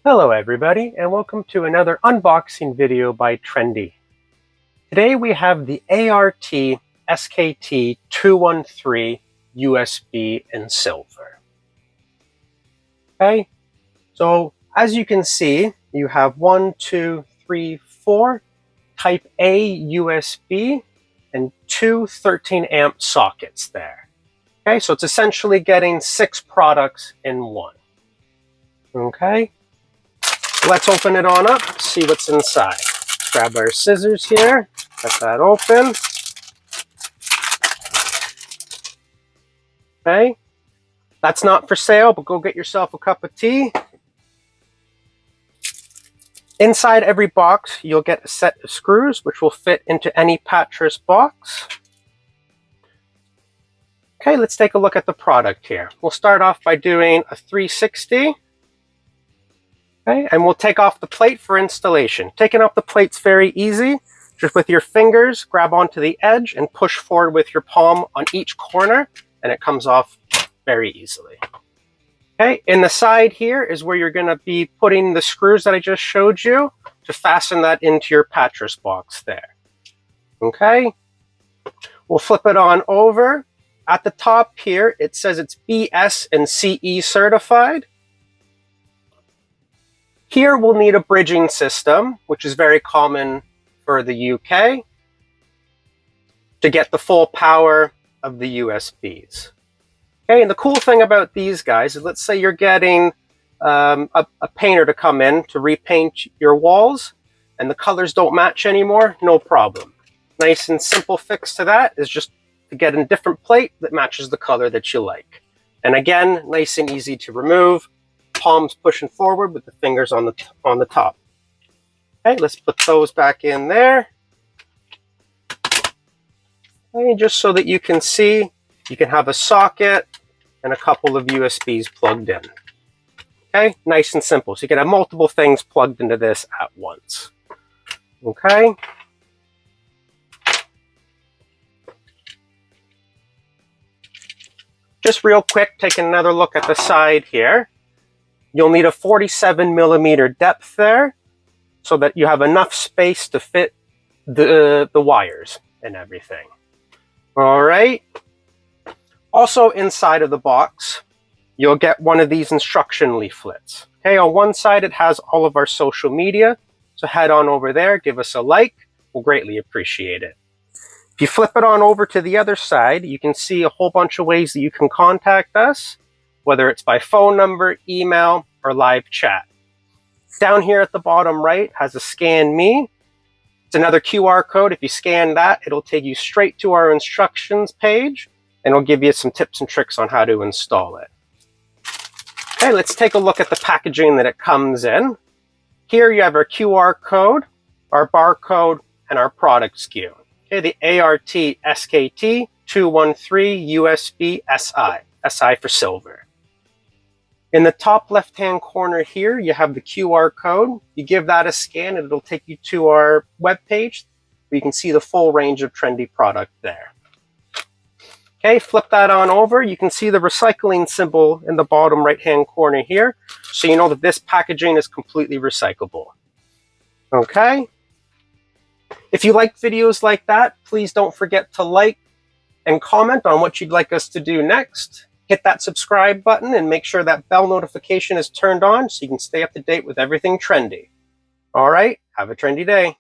Hello everybody, and welcome to another unboxing video by Trendi. Today we have the ART SKT213 USB in silver. Okay, so as you can see, you have 4 Type A USB and two 13 amp sockets there. Okay, so it's essentially getting 6 products in one. Okay. Let's open it on up, see what's inside. Grab our scissors here, cut that open. Okay, that's not for sale, but go get yourself a cup of tea. Inside every box, you'll get a set of screws, which will fit into any Patras box. Okay, let's take a look at the product here. We'll start off by doing a 360. Okay, and we'll take off the plate for installation. Taking off the plate's very easy. Just with your fingers, grab onto the edge and push forward with your palm on each corner, and it comes off very easily. Okay, in the side here is where you're going to be putting the screws that I just showed you to fasten that into your Patras box there. Okay, we'll flip it on over. At the top here, it says it's BS and CE certified. Here we'll need a bridging system, which is very common for the UK, to get the full power of the USBs. Okay, and the cool thing about these guys is, let's say you're getting a painter to come in to repaint your walls and the colors don't match anymore, no problem. Nice and simple fix to that is just to get a different plate that matches the color that you like. And again, nice and easy to remove. Palms pushing forward with the fingers on the top. Okay, let's put those back in there. Okay, just so that you can see, you can have a socket and a couple of USBs plugged in. Okay, nice and simple. So you can have multiple things plugged into this at once. Okay. Just real quick, taking another look at the side here. You'll need a 47mm depth there so that you have enough space to fit the wires and everything. All right. Also inside of the box, you'll get one of these instruction leaflets. Okay, on one side it has all of our social media, so head on over there, give us a like, we'll greatly appreciate it. If you flip it on over to the other side, you can see a whole bunch of ways that you can contact us, whether it's by phone number, email, or live chat. Down here at the bottom right has a Scan Me. It's another QR code. If you scan that, it'll take you straight to our instructions page, and it'll give you some tips and tricks on how to install it. Okay, let's take a look at the packaging that it comes in. Here you have our QR code, our barcode, and our product SKU. Okay, the ART SKT213USBSI, SI for silver. In the top left-hand corner here, you have the QR code. You give that a scan and it'll take you to our webpage where you can see the full range of Trendi product there. Okay, flip that on over. You can see the recycling symbol in the bottom right-hand corner here, so you know that this packaging is completely recyclable. Okay. If you like videos like that, please don't forget to like and comment on what you'd like us to do next. Hit that subscribe button and make sure that bell notification is turned on so you can stay up to date with everything Trendi. All right, have a trendy day.